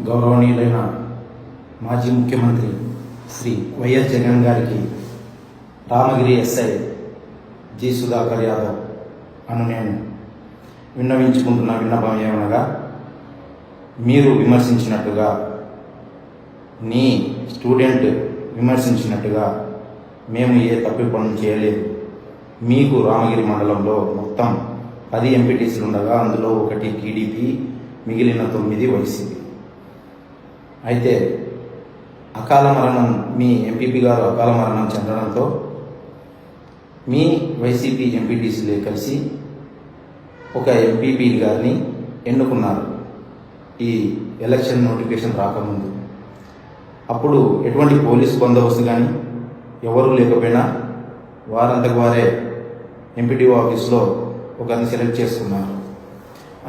గౌరవనీయులైన మాజీ ముఖ్యమంత్రి శ్రీ వైఎస్ జగన్ గారికి రామగిరి ఎస్ఐ జి సుధాకర్ యాదవ్ అను నేను విన్నవించుకుంటున్న విన్నపం ఏమనగా, మీరు విమర్శించినట్టుగా, నీ స్టూడెంట్ విమర్శించినట్టుగా మేము ఏ తప్పు పనులు చేయలేదు. మీకు రామగిరి మండలంలో మొత్తం 10 ఎంపీటీసీలు ఉండగా అందులో 1 టీడీపీ, మిగిలిన 9 వైసీపీ. అయితే అకాల మరణం, మీ ఎంపీపీ గారు అకాల మరణం చెందడంతో మీ వైసీపీ ఎంపీటీసీలే కలిసి ఒక ఎంపీపీ గారిని ఎన్నుకున్నారు ఈ ఎలక్షన్ నోటిఫికేషన్ రాకముందు. అప్పుడు ఎటువంటి పోలీస్ బందోబస్తు కానీ ఎవరూ లేకపోయినా వారంతకు వారే ఎంపీడీఓ ఆఫీస్లో ఒకరిని సెలెక్ట్ చేసుకున్నారు.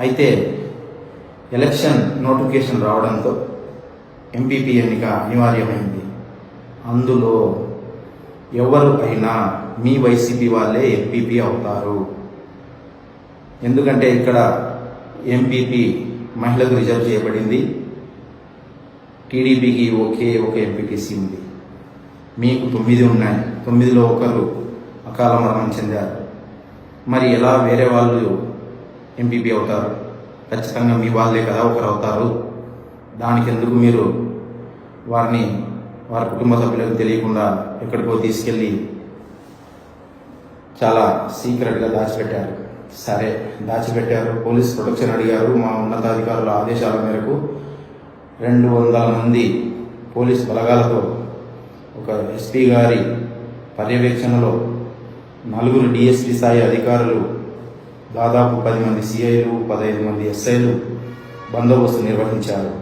అయితే ఎలక్షన్ నోటిఫికేషన్ రావడంతో ఎంపీపీ ఎన్నిక అనివార్యమైంది. అందులో ఎవరు అయినా మీ వైసీపీ వాళ్ళే ఎంపీపీ అవుతారు. ఎందుకంటే ఇక్కడ ఎంపీపీ మహిళకు రిజర్వ్ చేయబడింది, టీడీపీకి ఒక ఎంపీటీసీ ఉంది. మీకు 9 ఉన్నాయి, 9లో ఒకరు అకాల మరణం చెందారు. మరి ఎలా వేరే వాళ్ళు ఎంపీపీ అవుతారు? ఖచ్చితంగా మీ వాళ్ళే కదా ఒకరు అవుతారు. దానికి ఎందుకు మీరు వారి కుటుంబ సభ్యులకు తెలియకుండా ఎక్కడికో తీసుకెళ్ళి చాలా సీక్రెట్గా దాచిపెట్టారు. సరే, దాచిపెట్టారు, పోలీస్ ప్రొటెక్షన్ అడిగారు. మా ఉన్నతాధికారుల ఆదేశాల మేరకు 200 మంది పోలీస్ బలగాలతో ఒక ఎస్పీ గారి పర్యవేక్షణలో 4 డిఎస్పీ స్థాయి అధికారులు, దాదాపు 10 మంది సిఐలు, 15 మంది ఎస్ఐలు బందోబస్తు నిర్వహించారు.